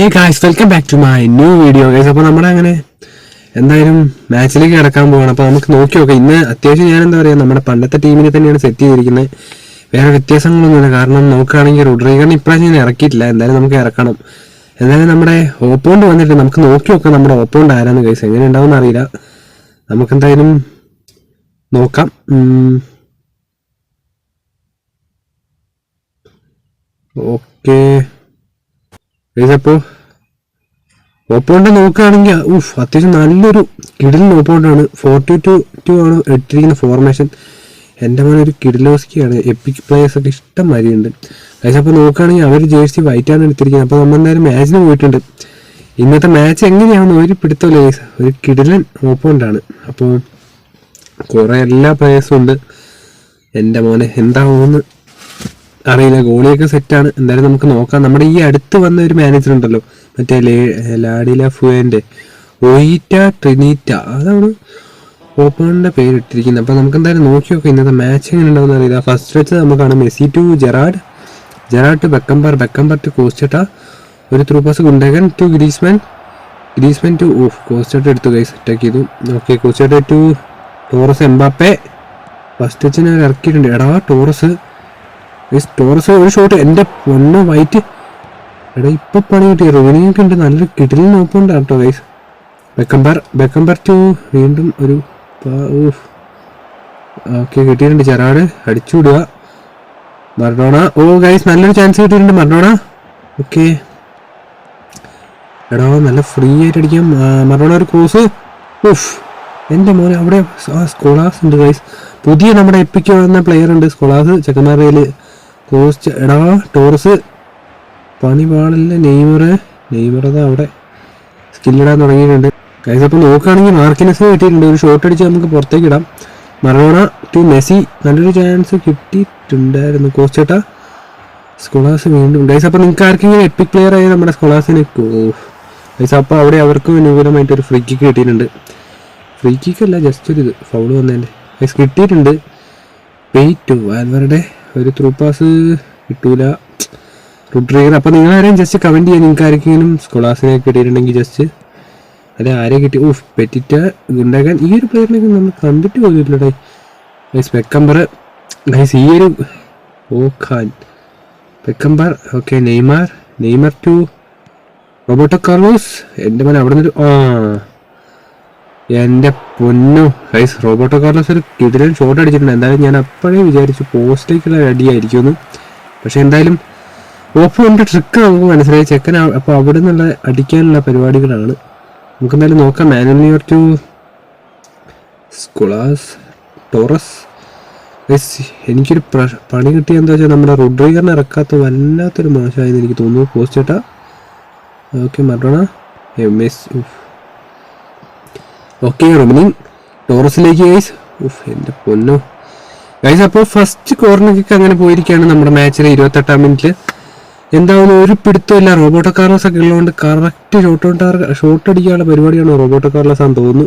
Hey guys, welcome back to my new video guys. അപ്പോൾ നമ്മുടെ അങ്ങനെ എന്തായാലും മാച്ചിലേക്ക് കിടക്കാൻ പോവാണ്. അപ്പോൾ നമുക്ക് നോക്കി നോക്കാം. ഇന്ന് അത്യാവശ്യം ഞാൻ എന്താ പറയുക, നമ്മുടെ പണ്ടത്തെ ടീമിനെ തന്നെയാണ് സെറ്റ് ചെയ്തിരിക്കുന്നത്. വേറെ വ്യത്യാസങ്ങളൊന്നുമില്ല. കാരണം നോക്കുകയാണെങ്കിൽ റോഡ്രിഗറിനെ ഇപ്രാവശ്യം ഞാൻ ഇറക്കിയിട്ടില്ല. എന്തായാലും നമുക്ക് ഇറക്കണം. എന്തായാലും നമ്മുടെ ഓപ്പോണ്ട് വന്നിട്ട് നമുക്ക് നോക്കി നോക്കാം നമ്മുടെ ഓപ്പോണ്ട് ആരാന്ന് ഗൈസ്. എങ്ങനെ ഉണ്ടാവും അറിയില്ല. നമുക്കെന്തായാലും നോക്കാം. ഓക്കെ ഗൈസ്, അപ്പോൾ ഓപ്പോണ്ട് നോക്കുകയാണെങ്കിൽ അത്യാവശ്യം നല്ലൊരു കിടിലൻ ഓപ്പോണ്ടാണ്. 4-2-2 ആണ് ഇട്ടിരിക്കുന്ന ഫോർമേഷൻ. എൻ്റെ മോനെ ഒരു കിഡിലോസ്കിയാണ്. എപ്പിക് പ്ലേയേഴ്സ് ഒക്കെ ഇഷ്ടം മാതിരിയുണ്ട് ഗൈസ്. അപ്പോൾ നോക്കുകയാണെങ്കിൽ അവർ ജേഴ്സി വൈറ്റാണ് എടുത്തിരിക്കുന്നത്. അപ്പോൾ നമ്മൾ എന്തായാലും മാച്ചിന് പോയിട്ടുണ്ട്. ഇന്നത്തെ മാച്ച് എങ്ങനെയാണെന്ന് ഒരു പിടുത്തമില്ല ഗൈസ്. ഒരു കിടിലൻ ഓപ്പോണ്ടാണ്. അപ്പോൾ കുറേ എല്ലാ പ്ലേയേഴ്സും ഉണ്ട്. എൻ്റെ മോനെ എന്താവുമെന്ന് അറിയില്ല. ഗോളിയൊക്കെ സെറ്റാണ്. എന്തായാലും നമുക്ക് നോക്കാം. നമ്മുടെ ഈ അടുത്ത് വന്ന ഒരു മാനേജർ ഉണ്ടല്ലോ, മറ്റേ ലാഡില ഫുവൻ്റെ ഒയിറ്റ ട്രിനീറ്റ, അതാണ് ഓപ്പണിൻ്റെ പേരിട്ടിരിക്കുന്നത്. അപ്പോൾ നമുക്ക് എന്തായാലും നോക്കി നോക്കാം ഇന്നത്തെ മാച്ച് എങ്ങനെ ഉണ്ടാവുമെന്ന് അറിയില്ല. ഫസ്റ്റ് വെച്ച് നമുക്കാണ് Messi to Gerrard to Beckenbauer to Costacurta, ഒരു through pass Gundogan to Griezmann to Costacurta എടുത്തു ഗൈസ്, സെറ്റാക്കി ചെയ്തു. Okay, Costacurta to Torres Mbappe. First വെച്ച് ഞാൻ ഇറക്കിയിട്ടുണ്ട്. എടാ ടോറസ് ഒരു ഷോട്ട്. എൻ്റെ പൊന്ന് വൈറ്റ്. എടാ ഇപ്പൊ പണി കിട്ടി. റോണിയൊക്കെ ഉണ്ട്. നല്ലൊരു കിടിലിൽ നോക്കുന്നുണ്ട് കേട്ടോ ഗൈസ്. ബെക്കംബർ ടു വീണ്ടും ഒരു ഓക്കെ കിട്ടിയിട്ടുണ്ട്. ജെറാഡ് അടിച്ചു വിടുക. മർഡോണ. ഗൈസ് നല്ലൊരു ചാൻസ് കിട്ടിയിട്ടുണ്ട്. മർഡോണ. ഓക്കെ എടാ നല്ല ഫ്രീ ആയിട്ട് അടിക്കാം. മർഡോണ ഒരു ക്രോസ്. എൻ്റെ മോനെ അവിടെ സ്കോളാസ് ഉണ്ട് ഗൈസ്. പുതിയ നമ്മുടെ എപ്പിക്ക് വന്ന പ്ലെയർ ഉണ്ട് സ്കോളാസ്. ചെക്കന്മാരുടെ കോസ്റ്റ്. എടാ ടോറസ് പണി പാടില്ല. നെയ്മർ അതാ അവിടെ സ്കില്ലിടാൻ തുടങ്ങിയിട്ടുണ്ട് ഗൈസ്. അപ്പോൾ നോക്കുകയാണെങ്കിൽ മാർക്കിനസ് കിട്ടിയിട്ടുണ്ട്. ഒരു ഷോട്ട് അടിച്ച് നമുക്ക് പുറത്തേക്ക് ഇടാം. Maradona to Messi. നല്ലൊരു ചാൻസ് കിട്ടിയിട്ടുണ്ടായിരുന്നു. കോസ്റ്റേട്ട സ്കോളാസ് വീണ്ടും ഗൈസ്. അപ്പോൾ നിങ്ങൾക്ക് ആർക്കെങ്കിലും എപ്പിക് പ്ലെയർ ആയി നമ്മുടെ സ്കോളാസിന് ഗൈസ്. അപ്പോൾ അവിടെ അവർക്ക് അനുകൂലമായിട്ട് ഒരു ഫ്രീ കിക്ക് കിട്ടിയിട്ടുണ്ട്. ഫ്രീ കിക്ക് അല്ല, ജസ്റ്റ് ഒരു ഫൗള് വന്നതിൻ്റെ ഗൈസ് കിട്ടിയിട്ടുണ്ട്. പെയ്റ്റു വാൽവറുടെ ഒരു ത്രൂ പാസ് കിട്ടൂല. റോഡ്രിഗർ. അപ്പോൾ നിങ്ങളാരെയും ജസ്റ്റ് കമൻറ്റ് ചെയ്യാൻ. നിങ്ങൾക്ക് ആരെങ്കിലും സ്കോളാസിനെ കിട്ടിയിട്ടുണ്ടെങ്കിൽ ജസ്റ്റ് അല്ലെ ആരെ കിട്ടി. പെറ്റിറ്റ ഗുണ്ടകൻ. ഈ ഒരു പ്ലെയറിനൊക്കെ നമ്മൾ കണ്ടിട്ട് പോയിട്ടില്ലടേ ഗൈസ്. Beckenbauer guys. ഈ ഒരു Kahn Beckenbauer. Okay Neymar to Roberto Carlos. എൻ്റെ മോനെ അവിടെ നിന്നൊരു എൻ്റെ പൊന്നു ഗൈസ്. റോബർട്ടോ കാർലോസ് ഒരു കിടിലൻ ഷോട്ട് അടിച്ചിട്ടുണ്ട്. എന്തായാലും ഞാൻ അപ്പോഴേ വിചാരിച്ചു പോസ്റ്റിലേക്കുള്ള അടിയായിരിക്കുമെന്ന്. പക്ഷെ എന്തായാലും ഓപ്പോണിൻ്റെ ട്രിക്ക് നമുക്ക് മനസ്സിലായി. ചെക്കൻ അപ്പോൾ അവിടെ നിന്നുള്ള അടിക്കാനുള്ള പരിപാടികളാണ്. നമുക്ക് എന്തായാലും നോക്കാം. Manuel to Scholes Torres. എനിക്കൊരു പണി കിട്ടിയ എന്താ വെച്ചാൽ നമ്മുടെ റോഡ്രിഗറിനെ ഇറക്കാത്ത വല്ലാത്തൊരു മോശമായെന്ന് എനിക്ക് തോന്നുന്നു. പോസ്റ്റേട്ടാ. Okay Maradona. ഓക്കെ റൊമിനിങ് ടോറസിലേക്ക് ഗൈസ്. എൻ്റെ പൊന്നോ ഗൈസ്. അപ്പോൾ ഫസ്റ്റ് കോർണർ കിക്ക് അങ്ങനെ പോയിരിക്കുകയാണ് നമ്മുടെ മാച്ചിലെ 28ാം മിനിറ്റിൽ. എന്താവുന്ന ഒരു പിടുത്തമില്ല. റോബർട്ടോ കാർലോസ് ഒക്കെ ഉള്ളതുകൊണ്ട് കറക്റ്റ് ഷോട്ട് അടിക്കാനുള്ള പരിപാടിയാണ് റോബർട്ടോ കാർലോസ് ആണെന്ന് തോന്നുന്നു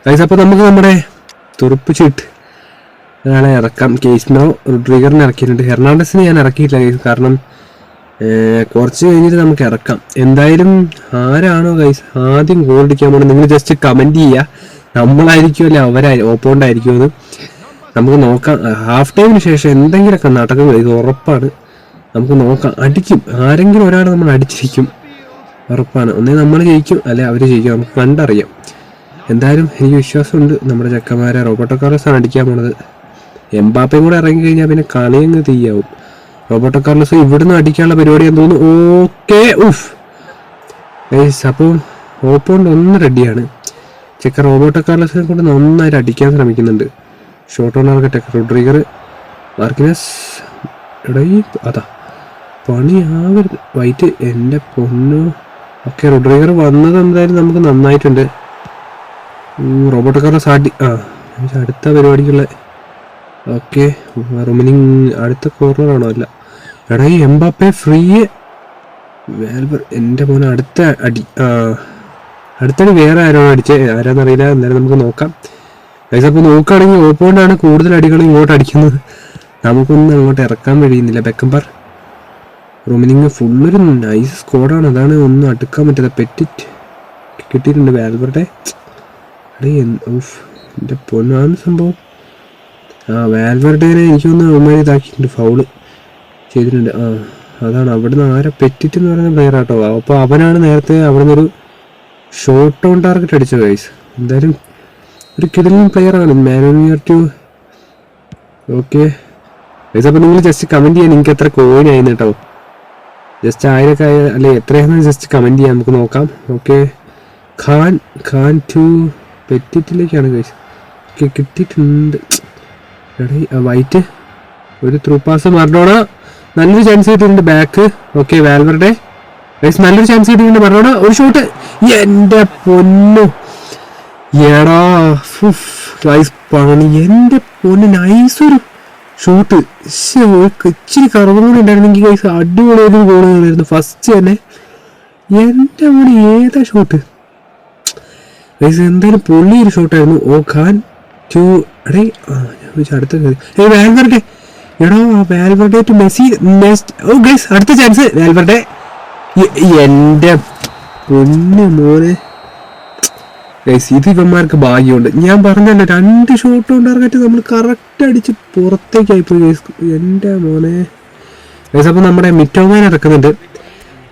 ഗൈസ്. അപ്പോൾ നമുക്ക് നമ്മുടെ തുറപ്പിച്ചിട്ട് ഒരാളെ ഇറക്കാം. കേസ്നോ റോഡ്രിഗറിനെ ഇറക്കിയിട്ടുണ്ട്. ഹെർണാണ്ടസിനെ ഞാൻ ഇറക്കിയിട്ടില്ല ഗൈസ്, കാരണം കുറച്ച് കഴിഞ്ഞിട്ട് നമുക്ക് ഇറക്കാം. എന്തായാലും ആരാണോ ഗൈസ് ആദ്യം ഗോൾ അടിക്കാൻ പോകുന്നത് നിങ്ങൾ ജസ്റ്റ് കമൻറ്റ് ചെയ്യുക. നമ്മളായിരിക്കുമല്ലോ ഓപ്പോണ്ടായിരിക്കുമെന്ന് നമുക്ക് നോക്കാം. ഹാഫ് ടൈമിന് ശേഷം എന്തെങ്കിലുമൊക്കെ നടക്കും ഇത് ഉറപ്പാണ്. നമുക്ക് നോക്കാം. അടിക്കും. ആരെങ്കിലും ഒരാൾ നമ്മൾ അടിച്ചിരിക്കും, ഉറപ്പാണ്. ഒന്നേ നമ്മൾ ജയിക്കും അല്ലെ അവർ ജയിക്കും. നമുക്ക് കണ്ടറിയാം. എന്തായാലും എനിക്ക് വിശ്വാസമുണ്ട് നമ്മുടെ ചെക്കന്മാരെ. റോബർട്ടോ കാർലോസ് ആണ് അടിക്കാൻ പോണത്. എംബാപ്പയും കൂടെ ഇറങ്ങി കഴിഞ്ഞാൽ പിന്നെ കളിയങ്ങ് തീയാവും. റോബർട്ടോ കാർലോസ് ഇവിടുന്ന് അടിക്കാനുള്ള പരിപാടിയാന്ന് തോന്നുന്നു. ഓക്കെ അപ്പോൾ ഓപ്പോണ്ട് ഒന്ന് റെഡിയാണ്. ചെക്കൻ റോബർട്ടോ കാർലോസിനെ കൊണ്ട് നന്നായിട്ട് അടിക്കാൻ ശ്രമിക്കുന്നുണ്ട്. ഷോട്ട് ഓൺ ആർക്കട്ടെ. Rodriguez Marquinhos. എടാ അതാ പണിയാവരുത് വൈറ്റ്. എൻ്റെ പൊന്നു. ഓക്കെ റോഡ്രിഗർ വന്നത് എന്തായാലും നമുക്ക് നന്നായിട്ടുണ്ട്. റോബർട്ടോ കാർലോസ് അടുത്ത പരിപാടിക്കുള്ള. ഓക്കെ റൊമിനിങ് അടുത്ത കോർണറാണോ? അല്ല. എടാ ഈ എംബാപ്പെ ഫ്രീ വാൽവർ. എൻ്റെ മോനെ അടുത്തടി വേറെ ആരോ ആരാന്നറിയില്ല. എന്തായാലും നമുക്ക് നോക്കാം. അപ്പോൾ നോക്കുകയാണെങ്കിൽ ഓപ്പോണ്ടാണ് കൂടുതൽ അടികൾ ഇങ്ങോട്ട് അടിക്കുന്നത്. നമുക്കൊന്നും അങ്ങോട്ട് ഇറക്കാൻ കഴിയുന്നില്ല. Beckenbauer റൊമിനിങ് ഫുള്ളൊരു nice സ്കോഡാണ്. അതാണ് ഒന്നും അടുക്കാൻ പറ്റാത്ത. പെറ്റിറ്റ് കിട്ടിയിട്ടുണ്ട്. വാൽവരുടെ എൻ്റെ പൊന്നാണ് സംഭവം. വാൽവറുടെ എനിക്കൊന്ന് അവന്മാർ ഇതാക്കിയിട്ടുണ്ട്, ഫൗള് ചെയ്തിട്ടുണ്ട്. അതാണ് അവിടുന്ന് ആരാ പെറ്റിറ്റ് എന്ന് പറയുന്ന പ്ലെയർ ആട്ടോ. അപ്പോൾ അവനാണ് നേരത്തെ അവിടെ നിന്നൊരു ഷോർട്ട് ഓൺ ടാർഗറ്റ് അടിച്ചത് ഗൈസ്. എന്തായാലും ഒരു കിടിലൻ പ്ലെയർ ആണ്. മാനോണിയർ ടു. ഓക്കെ ഗൈസ്, അപ്പോൾ നിങ്ങൾ ജസ്റ്റ് കമൻറ്റ് ചെയ്യാൻ നിങ്ങൾക്ക് എത്ര കോയിൻ ആയിരുന്നു കേട്ടോ. ജസ്റ്റ് 1000 അല്ലെ എത്രയാണെന്ന് ജസ്റ്റ് കമൻറ്റ് ചെയ്യാം, നമുക്ക് നോക്കാം. ഓക്കെ ഖാൻ ടു പെറ്റിറ്റിലേക്കാണ് ഗൈസ്. ഓക്കെ കിട്ടിയിട്ടുണ്ട്. വൈറ്റ് ഒരു ത്രൂ പാസ്. മറഡോണ നല്ലൊരു ചാൻസ് കിട്ടിയിട്ടുണ്ട്. ബാക്ക്. ഓക്കെ വാൽവറുടെ ഗൈസ് നല്ലൊരു ചാൻസ് കിട്ടിയിട്ടുണ്ട്. മറഡോണ ഒരു ഷോട്ട്. എൻ്റെ പൊന്നു എടാ ഗൈസ് പണി. എൻ്റെ പൊന്നു നൈസൊരു ഷോട്ട്. ഇച്ചിരി കറവും കൂടി ഉണ്ടായിരുന്നെങ്കിൽ ഗൈസ് അടിപൊളിയൊരു ഗോൾ കയറിയിരുന്നു ഫസ്റ്റ് തന്നെ. എൻ്റെ മോന് ഏതാ ഷോട്ട് ഗൈസ്. എന്തായാലും പൊള്ളിയൊരു ഷോട്ടായിരുന്നു. ഖാൻ ടു ഞാൻ ചോദിച്ചാൽ അടുത്ത കയറി വാൽവറുടെ. എടോ വാൽവറുടെ ടു മെസ്സി. ഗൈസ് അടുത്ത ചാൻസ് വാൽവറുടെ. എൻ്റെ പൊന്നു മോനെ ഗൈസ് ഇത് ഇവന്മാർക്ക് ഭാഗ്യമുണ്ട്. ഞാൻ പറഞ്ഞല്ലോ 2 ഷോട്ട് ഉണ്ടാർക്കറ്റ് നമ്മൾ കറക്റ്റ് അടിച്ച് പുറത്തേക്കായിപ്പോയി ഗൈസ്. എൻ്റെ മോനെ ഗൈസ്. അപ്പോൾ നമ്മുടെ മിറ്റോമാൻ ഇറക്കുന്നുണ്ട്.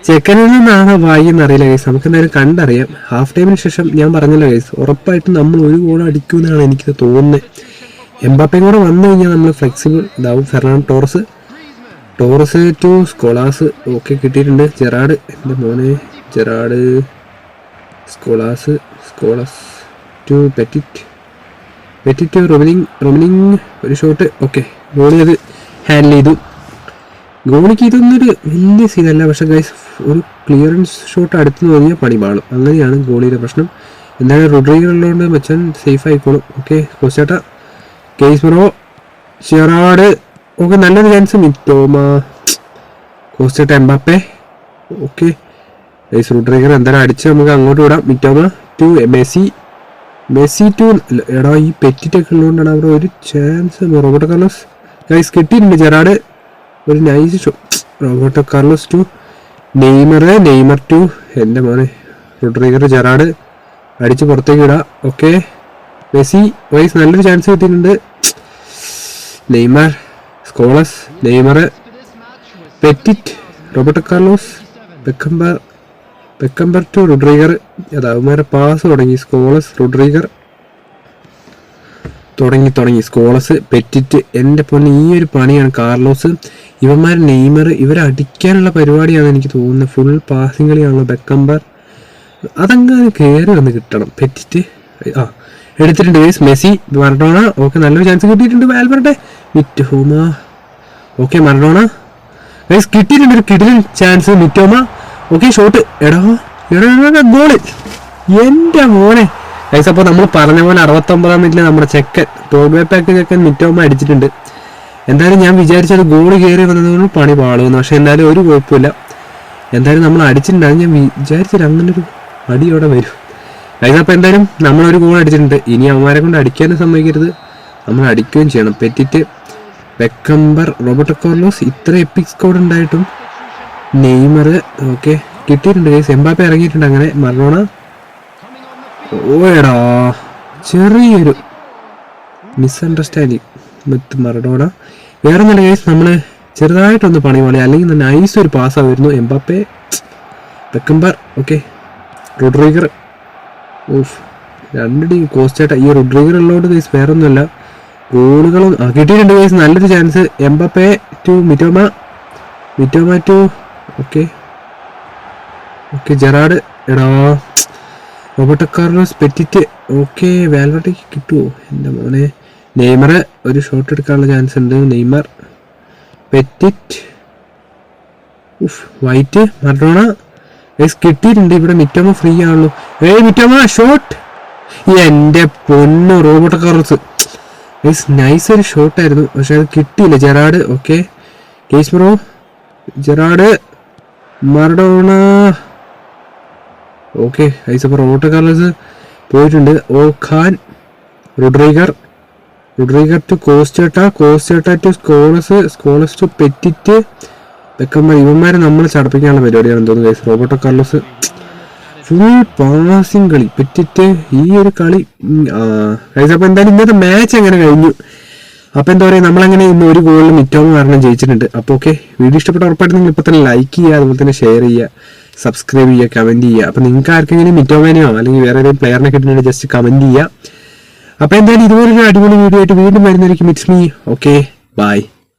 ചെക്കനിൽ നിന്നാണ് ഭാഗ്യം എന്നറിയില്ല ഗൈസ്, നമുക്ക് എന്തായാലും കണ്ടറിയാം. ഹാഫ് ടൈമിന് ശേഷം ഞാൻ പറഞ്ഞല്ലോ ഗൈസ്, ഉറപ്പായിട്ടും നമ്മൾ ഒരു ഗോൾ അടിക്കുമെന്നാണ് എനിക്ക് തോന്നുന്നത്. എംബാപ്പയും കൂടെ വന്നു കഴിഞ്ഞാൽ നമ്മൾ ഫ്ലെക്സിബിൾ ഇതാവും. Fernando Torres to Scholes. Okay കിട്ടിയിട്ടുണ്ട്. ജെറാഡ്. എൻ്റെ മോനെ Gerrard. Scholes to Petit Rummenigge ഒരു ഷോട്ട്. ഓക്കെ ഗോളി അത് ഹാൻഡിൽ ചെയ്തു. ഗോളിക്ക് ഇതൊന്നൊരു വലിയ സീനല്ല, പക്ഷെ ഗൈസ് ഒരു ക്ലിയറൻസ് ഷോട്ട് അടുത്ത് തോന്നിയാൽ പണി പാളും. അങ്ങനെയാണ് ഗോളിയുടെ പ്രശ്നം. എന്തായാലും റോഡ്രിഗർ ഉള്ളതുകൊണ്ട് മച്ചാൻ സേഫ് ആയിക്കോളും. Okay Costacurta Casemiro Gerrard. Okay നല്ലൊരു chance. Mitoma Costacurta Mbappe. Okay guys Rodriguez എന്തായാലും അടിച്ച് നമുക്ക് അങ്ങോട്ട് വിടാം. Mitoma to Messi to. എടാ ഈ പെറ്റിറ്റൊക്കെ ഉള്ളതുകൊണ്ടാണ് അവിടെ ഒരു ചാൻസ്. റോബർട്ടോ കാർലോസ് ഗൈസ് കിട്ടിയിട്ടുണ്ട്. ജെറാഡ് ഒരു nice show. Roberto Carlos to Neymar to. എൻ്റെ മോനെ റോഡ്രിഗർ ജെറാഡ് അടിച്ച് പുറത്തേക്ക് വിടാം. ഓക്കെ മെസ്സി ഗൈസ് നല്ലൊരു ചാൻസ് കിട്ടിയിട്ടുണ്ട്. Neymar Scholes Neymar Petit Roberto Carlos Beckenbauer to Rodriguez. അവന്മാരെ പാസ് തുടങ്ങി. സ്കോളസ് റോഡ്രിഗർ തുടങ്ങി സ്കോളസ് പെറ്റിറ്റ്. എൻ്റെ പൊന്നെ ഈ ഒരു പണിയാണ് കാർലോസ്. ഇവന്മാർ നെയ്മർ ഇവരടിക്കാനുള്ള പരിപാടിയാണ് എനിക്ക് തോന്നുന്നത്. Full passing കളിയാണല്ലോ. ബെക്കംബർ അതങ്ങനെ കയറി വന്ന് കിട്ടണം. പെറ്റിറ്റ് എടുത്തിട്ടുണ്ട് ഗൈസ്. Messi Maradona. ഓക്കെ നല്ലൊരു ചാൻസ് കിട്ടിയിട്ടുണ്ട്. വാൽവറുടെ മിറ്റോമ. ഓക്കെ മറഡോണ ഗൈസ് കിട്ടിയിട്ടുണ്ട് ഒരു കിടിലൻ ചാൻസ്. മിറ്റോമ. Okay shot. എടാ ഗോള്. എൻ്റെ മോനെ ഗൈസ്. അപ്പോൾ നമ്മൾ പറഞ്ഞ പോലെ 69-ാം മിനിറ്റിൽ നമ്മുടെ ചെക്കൻ ടോബേപ്പാക്ക് ചെക്കൻ മിറ്റോമ അടിച്ചിട്ടുണ്ട്. എന്തായാലും ഞാൻ വിചാരിച്ചത് ഗോള് കയറി വന്നതുകൊണ്ട് പണി പാളുമെന്ന്. പക്ഷെ എന്തായാലും ഒരു കുഴപ്പമില്ല. എന്തായാലും നമ്മൾ അടിച്ചിട്ടുണ്ട്. അത് ഞാൻ വിചാരിച്ചത് അങ്ങനെ ഒരു അടി അവിടെ വരും ഗൈസ്. അപ്പോൾ എന്തായാലും നമ്മളൊരു ഗോൾ അടിച്ചിട്ടുണ്ട്. ഇനി അവന്മാരെ കൊണ്ട് അടിക്കാനും സമ്മതിക്കരുത്, നമ്മൾ അടിക്കുകയും ചെയ്യണം. Petit Beckenbauer Roberto Carlos. ഇത്ര എപ്പിക് സ്കോഡ് ഉണ്ടായിട്ടും നെയ്മർ. ഓക്കെ കിട്ടിയിട്ടുണ്ട് ഗൈസ്. എംബാപ്പെ ഇറങ്ങിയിട്ടുണ്ട്. അങ്ങനെ മറഡോണ. ഓടാ ചെറിയൊരു മിസ്അണ്ടർസ്റ്റാൻഡിങ് വിത്ത് മറഡോണ. വേറെ നല്ല ഗൈസ് നമ്മൾ ചെറുതായിട്ടൊന്ന് പണി പോലെ അല്ലെങ്കിൽ നൈസ് ഒരു പാസ്സായിരുന്നു. Mbappe Beckenbauer. Okay Rodriguez. രണ്ട് ടീം കോസ്റ്റേട്ട. ഈ റോഡ്രിഗർ ഉള്ളതുകൊണ്ട് ഗൈസ് വേറെ ഒന്നുമല്ല, ഗോളുകളും കിട്ടിയിട്ടുണ്ട് ഗൈസ്. നല്ലൊരു chance. Mbappe to Mitoma to. Okay Gerrard. എടാ റോബർട്ടോ കാർലോസ് പെറ്റിറ്റ്. ഓക്കെ വാൽവറുടെക്ക് കിട്ടുമോ എൻ്റെ മോനെ. നെയ്മർ ഒരു ഷോട്ട് എടുക്കാനുള്ള ചാൻസ് ഉണ്ട്. Neymar Petit white Maradona guys കിട്ടിയിട്ടുണ്ട്. ഇവിടെ മിറ്റോമ ഫ്രീ ആണല്ലോ. Mitoma shot. എൻ്റെ പൊന്നു റോബർട്ടോ കാർലോസ് ഗൈസ് നൈസ് ഒരു ഷോട്ടായിരുന്നു, പക്ഷെ അത് കിട്ടിയില്ല. Gerrard. Okay Casemiro Gerrard Maradona. Okay guys അപ്പോൾ റോബർട്ടോ കാർലോസ് പോയിട്ടുണ്ട്. Khan Rodriguez to Costacurta to Scholes to Petit ഇതൊക്കെ ഇവന്മാരെ നമ്മൾ ചടപ്പിക്കാനുള്ള പരിപാടിയാണ് തോന്നുന്നു guys. Roberto Carlos full passing കളി പറ്റിട്ട് ഈ ഒരു കളി ഗൈസ്. അപ്പോൾ എന്തായാലും ഇന്നത്തെ മാച്ച് അങ്ങനെ കഴിഞ്ഞു. അപ്പോൾ എന്താ പറയുക, നമ്മളങ്ങനെ ഇന്ന് ഒരു ഗോളിൽ മിറ്റോമ കാരണം ജയിച്ചിട്ടുണ്ട്. അപ്പോൾ ഓക്കെ, വീഡിയോ ഇഷ്ടപ്പെട്ട ഉറപ്പായിട്ട് നിങ്ങൾ ഇപ്പോൾ തന്നെ ലൈക്ക് ചെയ്യുക, അതുപോലെ തന്നെ ഷെയർ ചെയ്യുക, സബ്സ്ക്രൈബ് ചെയ്യുക, കമൻറ്റ് ചെയ്യുക. അപ്പോൾ നിങ്ങൾക്ക് ആർക്കെങ്കിലും മിറ്റോമാനെയോ അല്ലെങ്കിൽ വേറെ ഏതെങ്കിലും പ്ലെയറിനെ കിട്ടുന്നുണ്ടെങ്കിൽ ജസ്റ്റ് കമൻറ്റ് ചെയ്യുക. അപ്പോൾ എന്തായാലും ഇതുപോലൊരു അടിപൊളി വീഡിയോ ആയിട്ട് വീണ്ടും വരുന്നതായിരിക്കും. It's me. Okay, by.